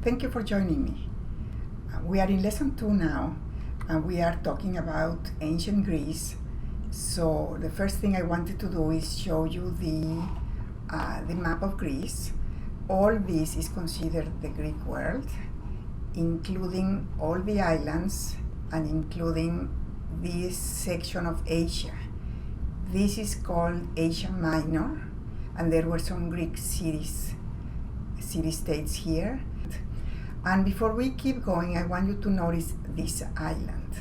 Thank you for joining me. We are in lesson 2 now, and we are talking about ancient Greece. So the first thing I wanted to do is show you the map of Greece. All this is considered the Greek world, including all the islands and including this section of Asia. This is called Asia Minor, and there were some Greek city-states here. And before we keep going, I want you to notice this island.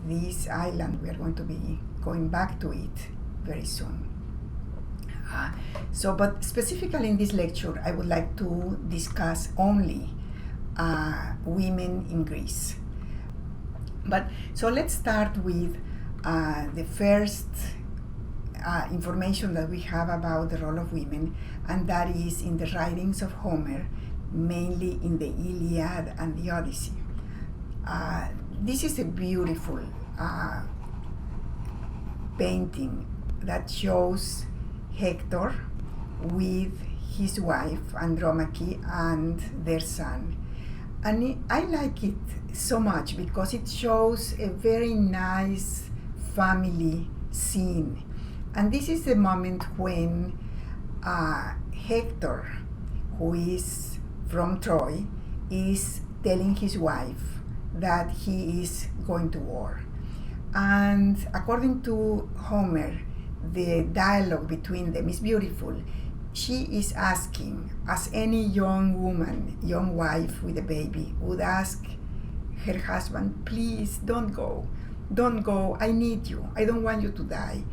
This island, we are going to be going back to it very soon. But specifically in this lecture, I would like to discuss only women in Greece. So let's start with the first information that we have about the role of women, and that is in the writings of Homer, mainly in the Iliad and the Odyssey. This is a beautiful painting that shows Hector with his wife Andromache and their son. And I like it so much because it shows a very nice family scene. And this is the moment when Hector, who is from Troy, is telling his wife that he is going to war. And according to Homer, the dialogue between them is beautiful. She is asking, as any young woman, young wife with a baby would ask her husband, please don't go, I need you, I don't want you to die.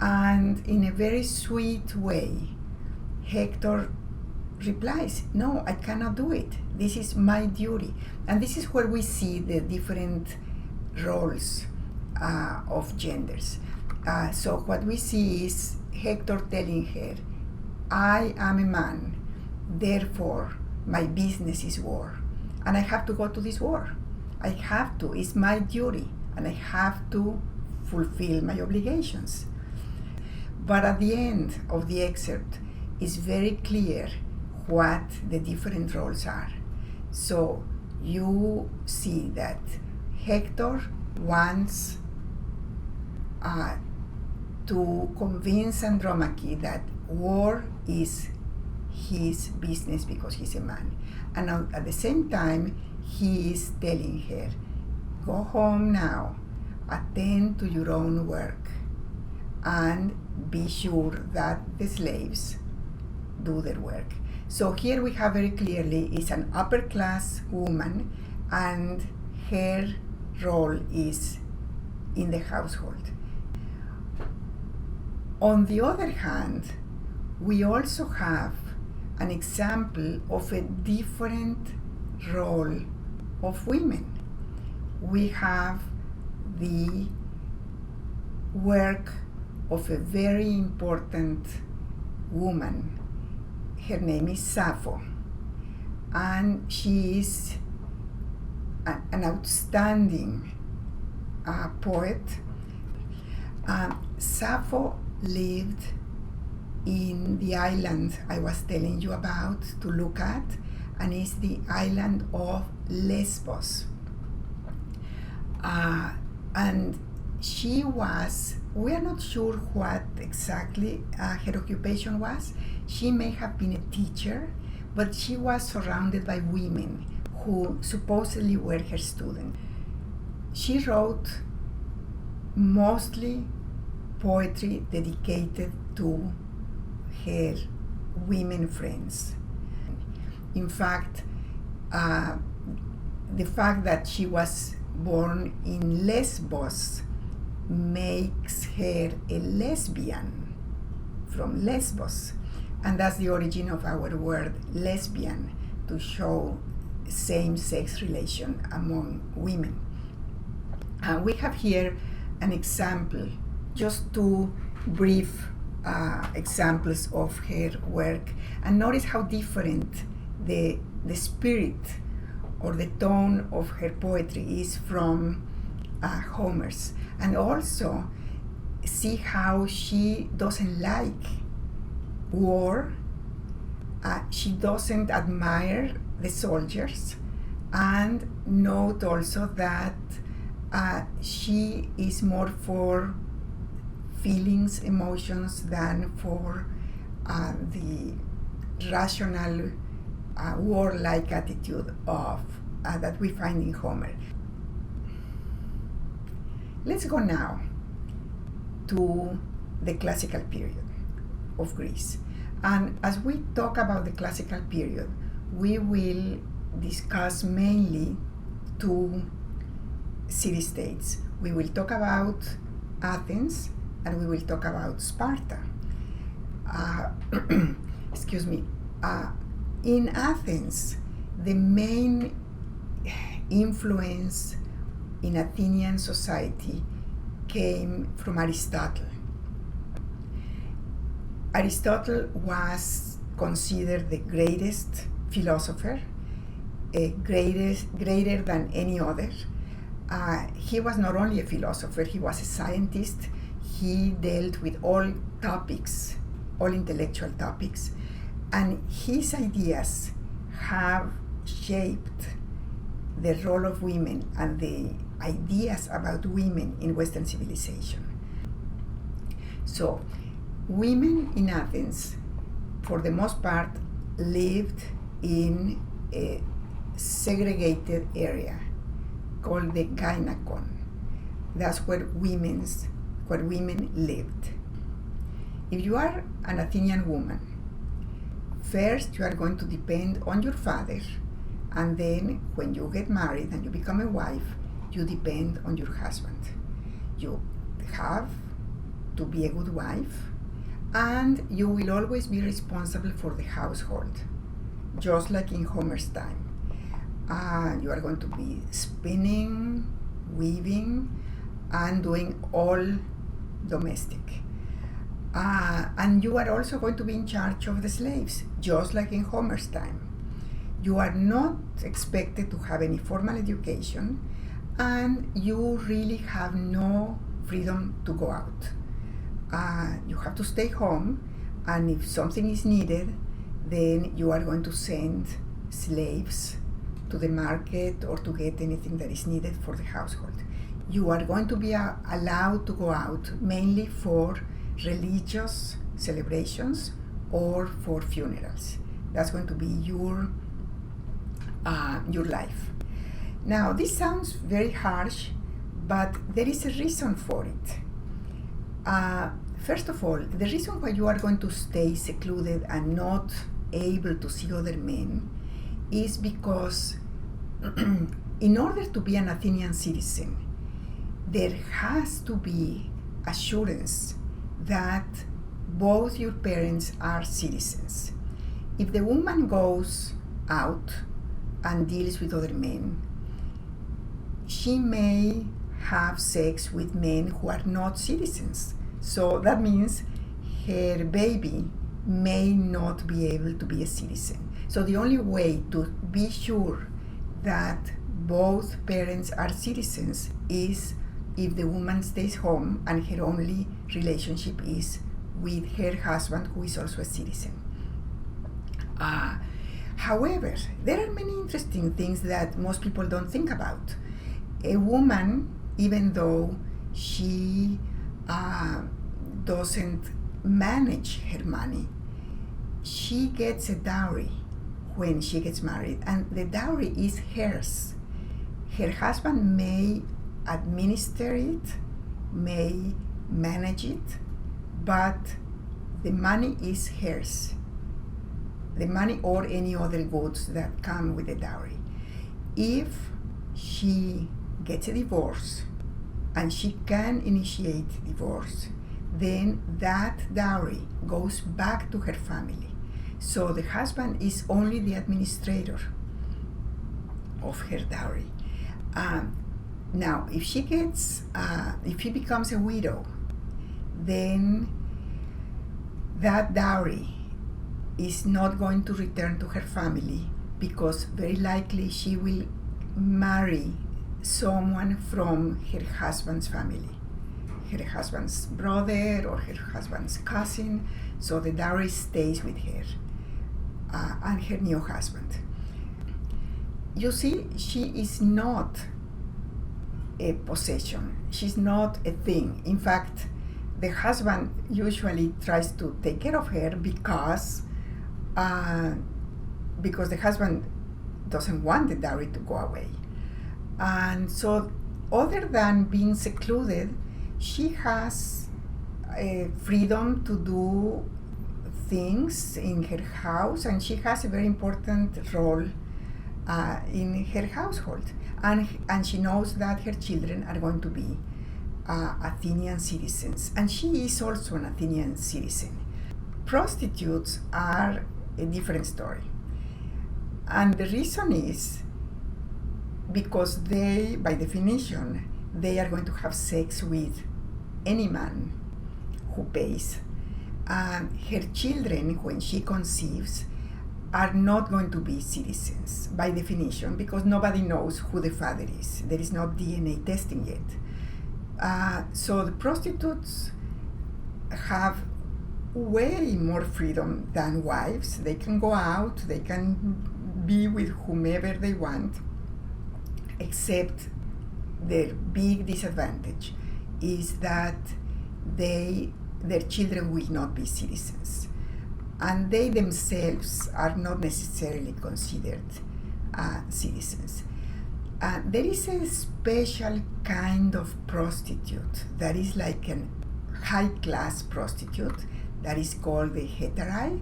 And in a very sweet way, Hector replies, no, I cannot do it. This is my duty. And this is where we see the different roles of genders. So what we see is Hector telling her, I am a man, therefore my business is war. And I have to go to this war. I have to, it's my duty, and I have to fulfill my obligations. But at the end of the excerpt, it's very clear what the different roles are. So you see that Hector wants to convince Andromache that war is his business because he's a man. And at the same time, he is telling her, go home now, attend to your own work, and be sure that the slaves do their work. So here we have very clearly is an upper class woman, and her role is in the household. On the other hand, we also have an example of a different role of women. We have the work of a very important woman. Her name is Sappho, and she is an outstanding poet. Sappho lived in the island I was telling you about to look at, and it's the island of Lesbos. And she was, we are not sure what exactly her occupation was. She may have been a teacher, but she was surrounded by women who supposedly were her students. She wrote mostly poetry dedicated to her women friends. In fact, the fact that she was born in Lesbos makes her a lesbian from Lesbos, and that's the origin of our word lesbian, to show same-sex relation among women. We have here an example, just two brief examples of her work, and notice how different the spirit or the tone of her poetry is from Homer's. And also see how she doesn't like war, She doesn't admire the soldiers, and note also that she is more for feelings, emotions than for the rational warlike attitude of that we find in Homer. Let's go now to the classical period of Greece. And as we talk about the classical period, we will discuss mainly two city-states. We will talk about Athens and we will talk about Sparta. Excuse me. In Athens, the main influence in Athenian society came from Aristotle. Aristotle was considered the greatest philosopher, greater than any other. He was not only a philosopher, he was a scientist. He dealt with all topics, all intellectual topics, and his ideas have shaped the role of women and the ideas about women in Western civilization. So, women in Athens, for the most part, lived in a segregated area called the gynakon. That's where women lived. If you are an Athenian woman, first you are going to depend on your father, and then when you get married and you become a wife, you depend on your husband. You have to be a good wife, and you will always be responsible for the household, just like in Homer's time. You are going to be spinning, weaving, and doing all domestic. And you are also going to be in charge of the slaves, just like in Homer's time. You are not expected to have any formal education, and you really have no freedom to go out. You have to stay home, and if something is needed, then you are going to send slaves to the market or to get anything that is needed for the household. You are going to be allowed to go out mainly for religious celebrations or for funerals. That's going to be your life. Now, this sounds very harsh, but there is a reason for it. First of all, the reason why you are going to stay secluded and not able to see other men is because in order to be an Athenian citizen, there has to be assurance that both your parents are citizens. If the woman goes out and deals with other men, she may have sex with men who are not citizens. So that means her baby may not be able to be a citizen. So the only way to be sure that both parents are citizens is if the woman stays home and her only relationship is with her husband, who is also a citizen. However, there are many interesting things that most people don't think about. A woman, even though she doesn't manage her money, she gets a dowry when she gets married, and the dowry is hers. Her husband may administer it, may manage it, but the money is hers. The money or any other goods that come with the dowry. If she gets a divorce and she can initiate divorce, then that dowry goes back to her family. So the husband is only the administrator of her dowry. Now, if she becomes a widow, then that dowry is not going to return to her family, because very likely she will marry someone from her husband's family, her husband's brother or her husband's cousin, so the dowry stays with her. and her new husband. You see, she is not a possession. She's not a thing. In fact, the husband usually tries to take care of her because the husband doesn't want the dowry to go away. And so, other than being secluded, she has freedom to do things in her house, and she has a very important role in her household. And she knows that her children are going to be Athenian citizens, and she is also an Athenian citizen. Prostitutes are a different story. And the reason is because they, by definition, they are going to have sex with any man who pays. And her children, when she conceives, are not going to be citizens by definition because nobody knows who the father is. There is no DNA testing yet. So the prostitutes have way more freedom than wives. They can go out, they can be with whomever they want, except their big disadvantage is that their children will not be citizens, and they themselves are not necessarily considered citizens. There is a special kind of prostitute that is like a high-class prostitute that is called the heterae,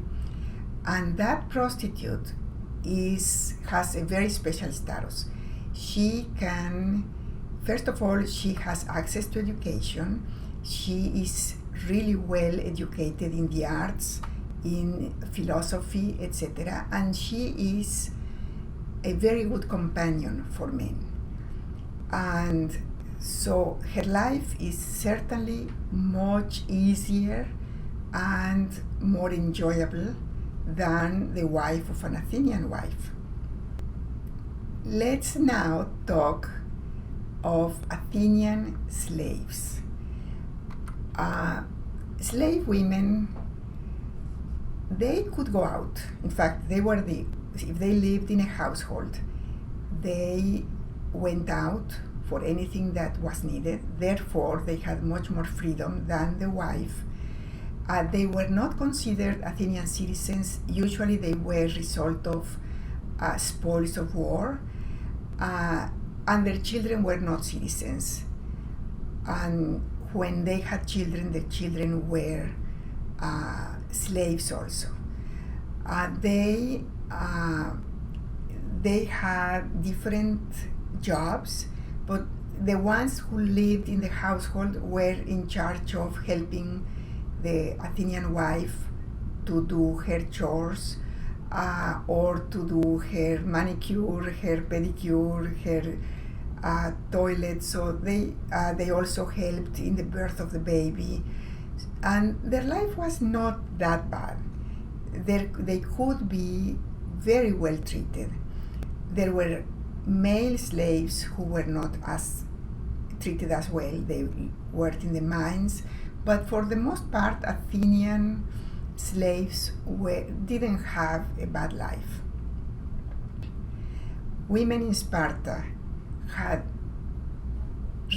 and that prostitute has a very special status. She can, first of all, she has access to education. She is really well educated in the arts, in philosophy, etc. And she is a very good companion for men. And so her life is certainly much easier and more enjoyable than the wife of an Athenian wife. Let's now talk of Athenian slaves. Slave women, they could go out. In fact, if they lived in a household, they went out for anything that was needed. Therefore, they had much more freedom than the wife. They were not considered Athenian citizens. Usually they were a result of spoils of war, and their children were not citizens. And when they had children, the children were slaves also. They had different jobs, but the ones who lived in the household were in charge of helping the Athenian wife to do her chores, or to do her manicure, her pedicure, her toilet. So they also helped in the birth of the baby, and their life was not that bad. They could be very well treated. There were male slaves who were not as treated as well. They worked in the mines, but for the most part, Athenian slaves didn't have a bad life. Women in Sparta had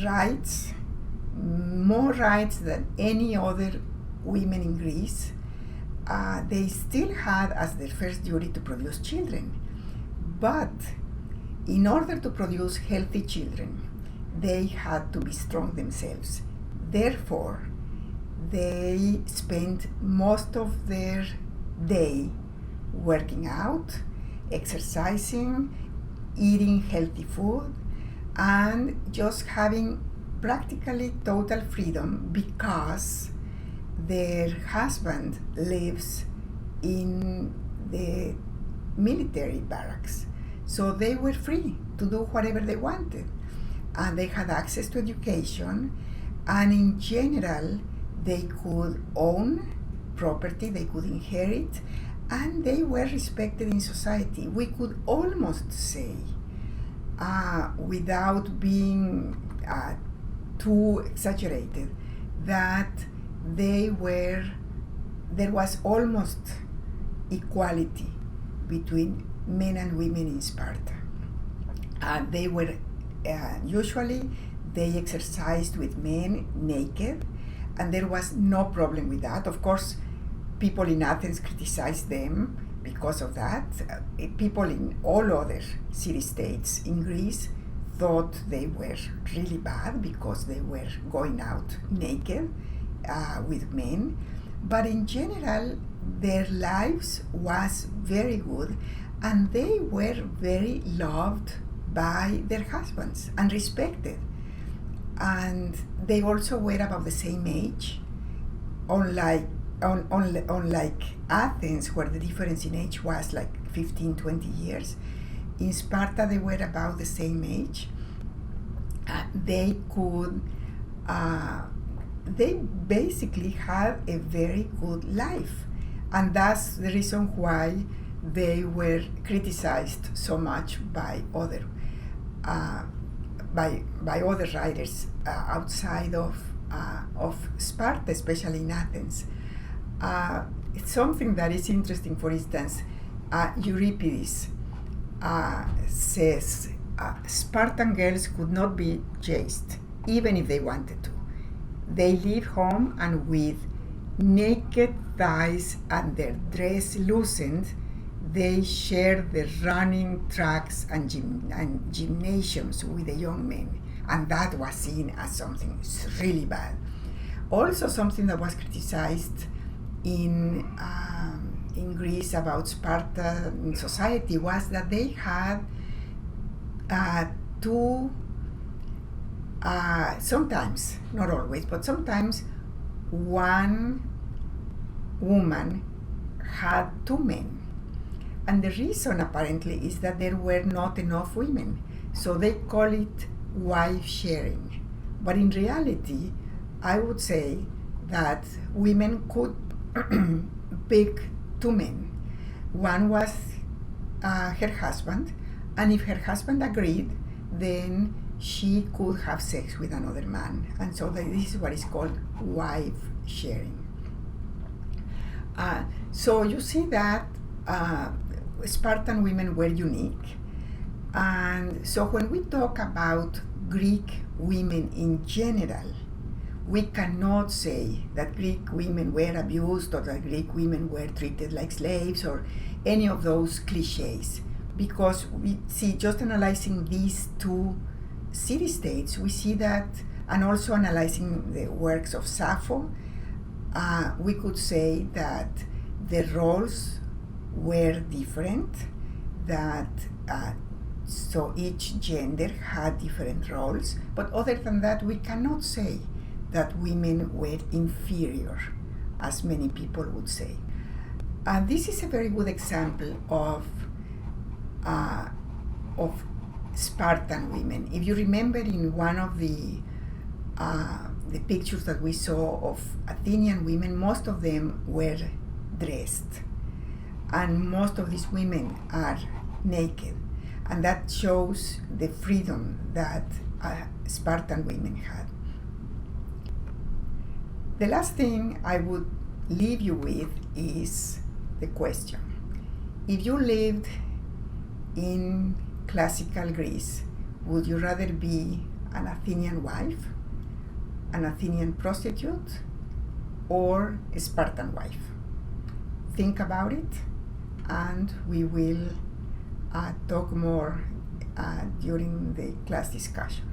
rights, more rights than any other women in Greece. They still had as their first duty to produce children, but in order to produce healthy children, they had to be strong themselves. Therefore, they spent most of their day working out, exercising, eating healthy food, and just having practically total freedom because their husband lives in the military barracks. So they were free to do whatever they wanted. And they had access to education, and in general, they could own property, they could inherit, and they were respected in society. We could almost say, without being too exaggerated, that there was almost equality between men and women in Sparta. They were usually they exercised with men naked, and there was no problem with that. Of course, people in Athens criticized them because of that. People in all other city-states in Greece thought they were really bad because they were going out naked with men. But in general, their lives was very good, and they were very loved by their husbands and respected. And they also were about the same age, unlike Athens, where the difference in age was like 15, 20 years. In Sparta, they were about the same age. They basically had a very good life. And that's the reason why they were criticized so much by other writers outside of Sparta, especially in Athens. It's something that is interesting. For instance, Euripides says Spartan girls could not be chaste, even if they wanted to. They leave home, and with naked thighs and their dress loosened, they share the running tracks and gymnasiums with the young men. And that was seen as something really bad. Also, something that was criticized in Greece about Spartan society was that they had sometimes, not always, but sometimes one woman had two men. And the reason apparently is that there were not enough women. So they call it wife sharing. But in reality, I would say that women could pick two men. One was her husband, and if her husband agreed, then she could have sex with another man. And so this is what is called wife sharing. So you see that Spartan women were unique. And so when we talk about Greek women in general, we cannot say that Greek women were abused or that Greek women were treated like slaves or any of those cliches, because we see, just analyzing these two city-states, we see that, and also analyzing the works of Sappho, we could say that the roles were different, that so each gender had different roles, but other than that, we cannot say that women were inferior, as many people would say. This is a very good example of Spartan women. If you remember, in one of the pictures that we saw of Athenian women, most of them were dressed, and most of these women are naked, and that shows the freedom that Spartan women had. The last thing I would leave you with is the question: if you lived in classical Greece, would you rather be an Athenian wife, an Athenian prostitute, or a Spartan wife? Think about it, and we will talk more during the class discussion.